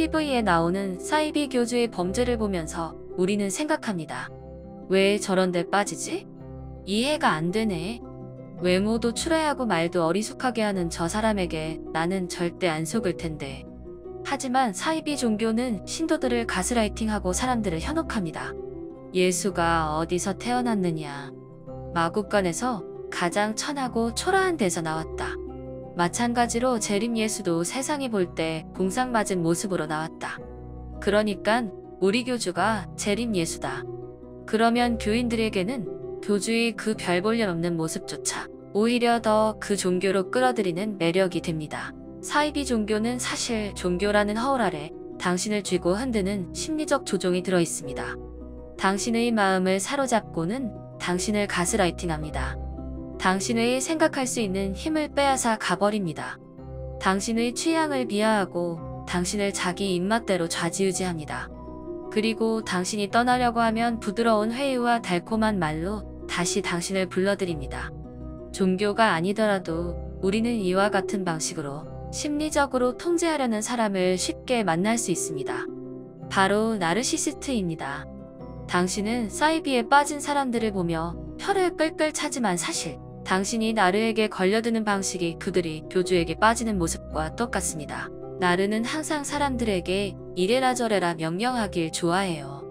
TV에 나오는 사이비 교주의 범죄를 보면서 우리는 생각합니다. 왜 저런 데 빠지지? 이해가 안 되네. 외모도 추레하고 말도 어리숙하게 하는 저 사람에게 나는 절대 안 속을 텐데. 하지만 사이비 종교는 신도들을 가스라이팅하고 사람들을 현혹합니다. 예수가 어디서 태어났느냐. 마국간에서 가장 천하고 초라한 데서 나왔다. 마찬가지로 재림 예수도 세상이 볼 때 궁상맞은 모습으로 나왔다. 그러니깐 우리 교주가 재림 예수다. 그러면 교인들에게는 교주의 그 별 볼 일 없는 모습조차 오히려 더 그 종교로 끌어들이는 매력이 됩니다. 사이비 종교는 사실 종교라는 허울 아래 당신을 쥐고 흔드는 심리적 조종이 들어있습니다. 당신의 마음을 사로잡고는 당신을 가스라이팅합니다. 당신의 생각할 수 있는 힘을 빼앗아 가버립니다. 당신의 취향을 비하하고 당신을 자기 입맛대로 좌지우지합니다. 그리고 당신이 떠나려고 하면 부드러운 회유와 달콤한 말로 다시 당신을 불러들입니다. 종교가 아니더라도 우리는 이와 같은 방식으로 심리적으로 통제하려는 사람을 쉽게 만날 수 있습니다. 바로 나르시시스트입니다. 당신은 사이비에 빠진 사람들을 보며 혀를 끌끌 차지만 사실 당신이 나르에게 걸려드는 방식이 그들이 교주에게 빠지는 모습과 똑같습니다. 나르는 항상 사람들에게 이래라 저래라 명령하길 좋아해요.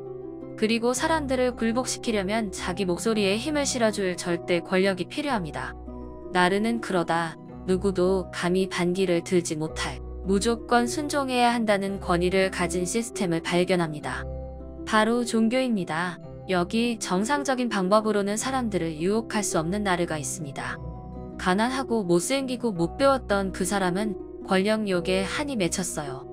그리고 사람들을 굴복시키려면 자기 목소리에 힘을 실어줄 절대 권력이 필요합니다. 나르는 그러다 누구도 감히 반기를 들지 못할 무조건 순종해야 한다는 권위를 가진 시스템을 발견합니다. 바로 종교입니다. 여기 정상적인 방법으로는 사람들을 유혹할 수 없는 나르가 있습니다. 가난하고 못생기고 못 배웠던 그 사람은 권력욕에 한이 맺혔어요.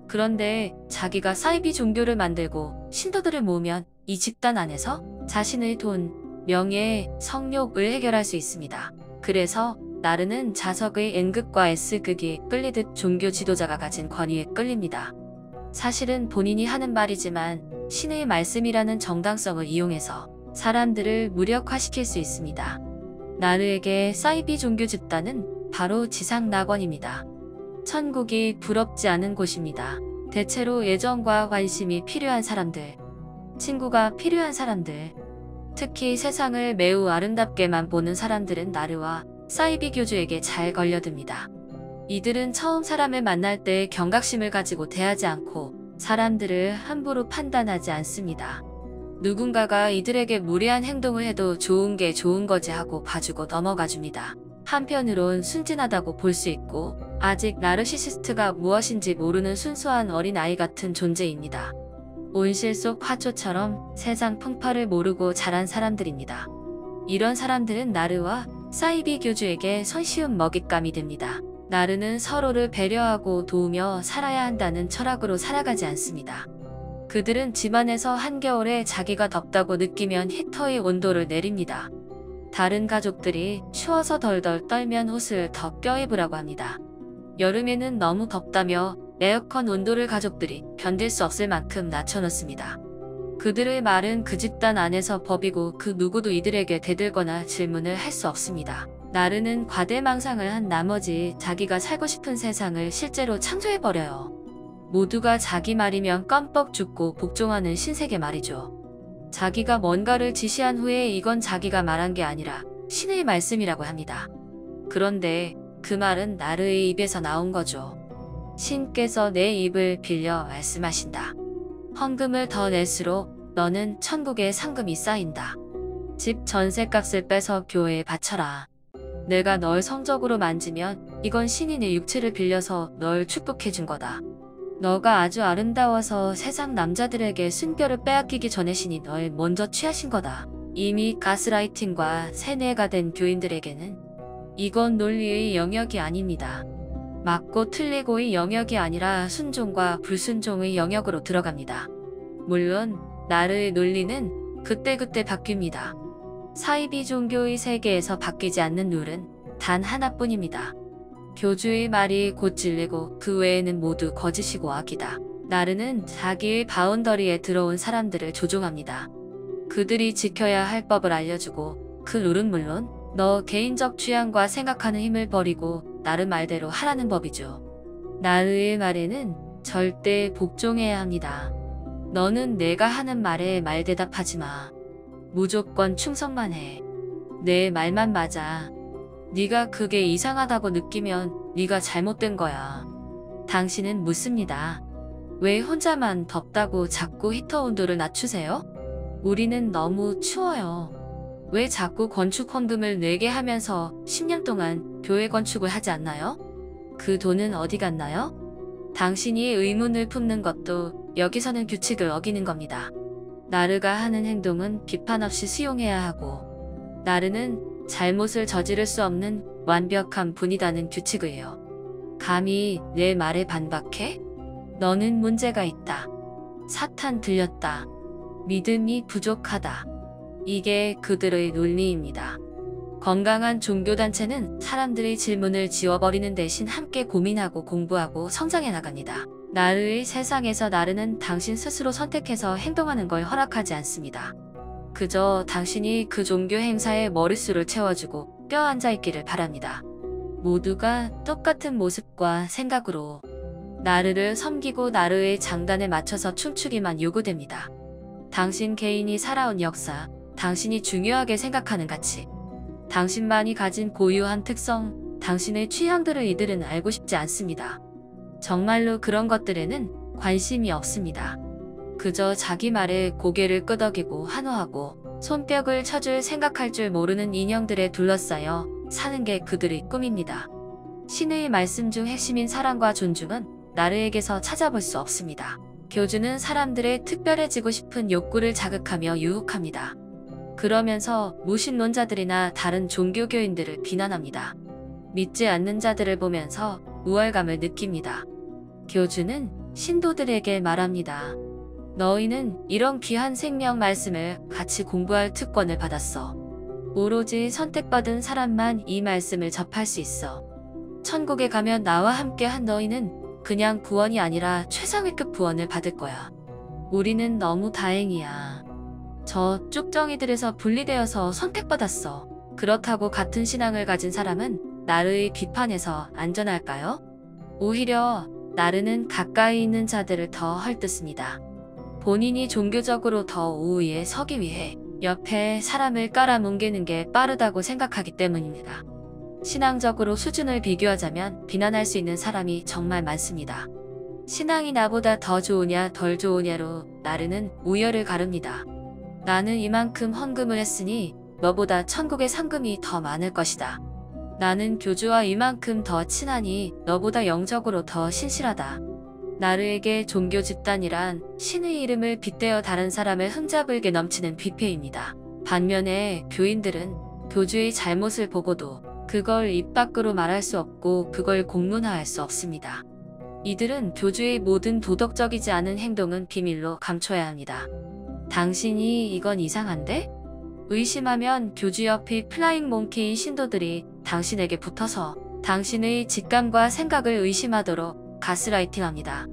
그런데 자기가 사이비 종교를 만들고 신도들을 모으면 이 집단 안에서 자신의 돈, 명예, 성욕을 해결할 수 있습니다. 그래서 나르는 자석의 N극과 S극이 끌리듯 종교 지도자가 가진 권위에 끌립니다. 사실은 본인이 하는 말이지만 신의 말씀이라는 정당성을 이용해서 사람들을 무력화시킬 수 있습니다. 나르에게 사이비 종교 집단은 바로 지상 낙원입니다. 천국이 부럽지 않은 곳입니다. 대체로 애정과 관심이 필요한 사람들, 친구가 필요한 사람들, 특히 세상을 매우 아름답게만 보는 사람들은 나르와 사이비 교주에게 잘 걸려듭니다. 이들은 처음 사람을 만날 때 경각심을 가지고 대하지 않고 사람들을 함부로 판단하지 않습니다. 누군가가 이들에게 무례한 행동을 해도 좋은 게 좋은 거지 하고 봐주고 넘어가 줍니다. 한편으론 순진하다고 볼 수 있고 아직 나르시시스트가 무엇인지 모르는 순수한 어린아이 같은 존재입니다. 온실 속 화초처럼 세상 풍파를 모르고 자란 사람들입니다. 이런 사람들은 나르와 사이비 교주에게 손쉬운 먹잇감이 됩니다. 나르는 서로를 배려하고 도우며 살아야 한다는 철학으로 살아가지 않습니다. 그들은 집안에서 한겨울에 자기가 덥다고 느끼면 히터의 온도를 내립니다. 다른 가족들이 추워서 덜덜 떨면 옷을 더 껴입으라고 합니다. 여름에는 너무 덥다며 에어컨 온도를 가족들이 견딜 수 없을 만큼 낮춰놓습니다. 그들의 말은 그 집단 안에서 법이고 그 누구도 이들에게 대들거나 질문을 할 수 없습니다. 나르는 과대망상을 한 나머지 자기가 살고 싶은 세상을 실제로 창조해버려요. 모두가 자기 말이면 껌뻑 죽고 복종하는 신세계 말이죠. 자기가 뭔가를 지시한 후에 이건 자기가 말한 게 아니라 신의 말씀이라고 합니다. 그런데 그 말은 나르의 입에서 나온 거죠. 신께서 내 입을 빌려 말씀하신다. 헌금을 더 낼수록 너는 천국에 상금이 쌓인다. 집 전셋값을 빼서 교회에 바쳐라. 내가 널 성적으로 만지면 이건 신이 내 육체를 빌려서 널 축복해준 거다. 너가 아주 아름다워서 세상 남자들에게 순결을 빼앗기기 전에 신이 널 먼저 취하신 거다. 이미 가스라이팅과 세뇌가 된 교인들에게는 이건 논리의 영역이 아닙니다. 맞고 틀리고의 영역이 아니라 순종과 불순종의 영역으로 들어갑니다. 물론 나르의 논리는 그때그때 바뀝니다. 사이비 종교의 세계에서 바뀌지 않는 룰은 단 하나뿐입니다. 교주의 말이 곧 진리고 그 외에는 모두 거짓이고 악이다. 나르는 자기의 바운더리에 들어온 사람들을 조종합니다. 그들이 지켜야 할 법을 알려주고 그 룰은 물론 너 개인적 취향과 생각하는 힘을 버리고 나르 말대로 하라는 법이죠. 나르의 말에는 절대 복종해야 합니다. 너는 내가 하는 말에 말대답하지 마. 무조건 충성만 해. 내 말만 맞아. 네가 그게 이상하다고 느끼면 네가 잘못된 거야. 당신은 묻습니다. 왜 혼자만 덥다고 자꾸 히터 온도를 낮추세요? 우리는 너무 추워요. 왜 자꾸 건축 헌금을 내게 하면서 10년 동안 교회 건축을 하지 않나요? 그 돈은 어디 갔나요? 당신이 의문을 품는 것도 여기서는 규칙을 어기는 겁니다. 나르가 하는 행동은 비판 없이 수용해야 하고, 나르는 잘못을 저지를 수 없는 완벽한 분이라는 규칙이에요. 감히 내 말에 반박해? 너는 문제가 있다. 사탄 들렸다. 믿음이 부족하다. 이게 그들의 논리입니다. 건강한 종교단체는 사람들의 질문을 지워버리는 대신 함께 고민하고 공부하고 성장해 나갑니다. 나르의 세상에서 나르는 당신 스스로 선택해서 행동하는 걸 허락하지 않습니다. 그저 당신이 그 종교 행사에 머릿수를 채워주고 껴앉아 있기를 바랍니다. 모두가 똑같은 모습과 생각으로 나르를 섬기고 나르의 장단에 맞춰서 춤추기만 요구됩니다. 당신 개인이 살아온 역사, 당신이 중요하게 생각하는 가치, 당신만이 가진 고유한 특성, 당신의 취향들을 이들은 알고 싶지 않습니다. 정말로 그런 것들에는 관심이 없습니다. 그저 자기 말에 고개를 끄덕이고 환호하고 손뼉을 쳐줄 생각할 줄 모르는 인형들에 둘러싸여 사는 게 그들의 꿈입니다. 신의 말씀 중 핵심인 사랑과 존중은 나르에게서 찾아볼 수 없습니다. 교주는 사람들의 특별해지고 싶은 욕구를 자극하며 유혹합니다. 그러면서 무신론자들이나 다른 종교교인들을 비난합니다. 믿지 않는 자들을 보면서 우월감을 느낍니다. 교주는 신도들에게 말합니다. 너희는 이런 귀한 생명 말씀을 같이 공부할 특권을 받았어. 오로지 선택받은 사람만 이 말씀을 접할 수 있어. 천국에 가면 나와 함께 한 너희는 그냥 구원이 아니라 최상위급 구원을 받을 거야. 우리는 너무 다행이야. 저 쭉정이들에서 분리되어서 선택받았어. 그렇다고 같은 신앙을 가진 사람은 나르의 비판에서 안전할까요? 오히려 나르는 가까이 있는 자들을 더 헐뜯습니다. 본인이 종교적으로 더 우위에 서기 위해 옆에 사람을 깔아뭉개는 게 빠르다고 생각하기 때문입니다. 신앙적으로 수준을 비교하자면 비난할 수 있는 사람이 정말 많습니다. 신앙이 나보다 더 좋으냐 덜 좋으냐로 나르는 우열을 가릅니다. 나는 이만큼 헌금을 했으니 너보다 천국의 상금이 더 많을 것이다. 나는 교주와 이만큼 더 친하니 너보다 영적으로 더 신실하다. 나르에게 종교 집단이란 신의 이름을 빗대어 다른 사람을 흠잡을게 넘치는 뷔페입니다. 반면에 교인들은 교주의 잘못을 보고도 그걸 입 밖으로 말할 수 없고 그걸 공론화할 수 없습니다. 이들은 교주의 모든 도덕적이지 않은 행동은 비밀로 감춰야 합니다. 당신이 이건 이상한데? 의심하면 교주 옆의 플라잉 몽키인 신도들이 당신에게 붙어서 당신의 직감과 생각을 의심하도록 가스라이팅합니다.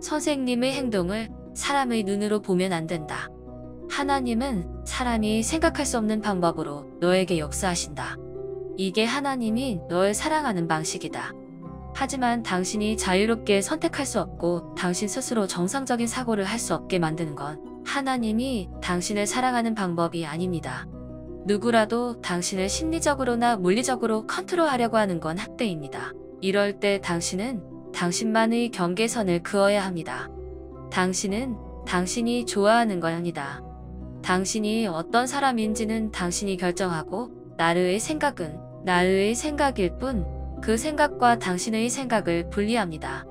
선생님의 행동을 사람의 눈으로 보면 안 된다. 하나님은 사람이 생각할 수 없는 방법으로 너에게 역사하신다. 이게 하나님이 널 사랑하는 방식이다. 하지만 당신이 자유롭게 선택할 수 없고 당신 스스로 정상적인 사고를 할 수 없게 만드는 건 하나님이 당신을 사랑하는 방법이 아닙니다. 누구라도 당신을 심리적으로나 물리적으로 컨트롤하려고 하는 건 학대입니다. 이럴 때 당신은 당신만의 경계선을 그어야 합니다. 당신은 당신이 좋아하는 거랍니다. 당신이 어떤 사람인지는 당신이 결정하고 나르의 생각은 나르의 생각일 뿐 그 생각과 당신의 생각을 분리합니다.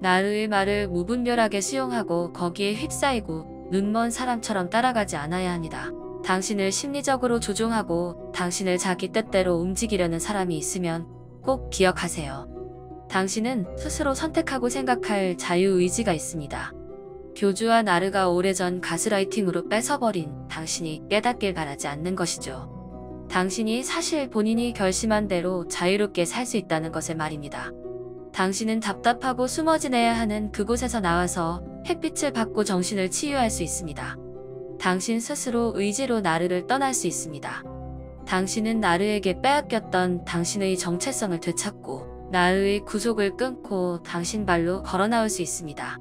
나르의 말을 무분별하게 수용하고 거기에 휩싸이고 눈먼 사람처럼 따라가지 않아야 합니다. 당신을 심리적으로 조종하고 당신을 자기 뜻대로 움직이려는 사람이 있으면 꼭 기억하세요. 당신은 스스로 선택하고 생각할 자유의지가 있습니다. 교주와 나르가 오래전 가스라이팅으로 뺏어버린 당신이 깨닫길 바라지 않는 것이죠. 당신이 사실 본인이 결심한 대로 자유롭게 살 수 있다는 것을 말입니다. 당신은 답답하고 숨어 지내야 하는 그곳에서 나와서 햇빛을 받고 정신을 치유할 수 있습니다. 당신 스스로 의지로 나르를 떠날 수 있습니다. 당신은 나르에게 빼앗겼던 당신의 정체성을 되찾고 나의 구속을 끊고 당신 발로 걸어 나올 수 있습니다.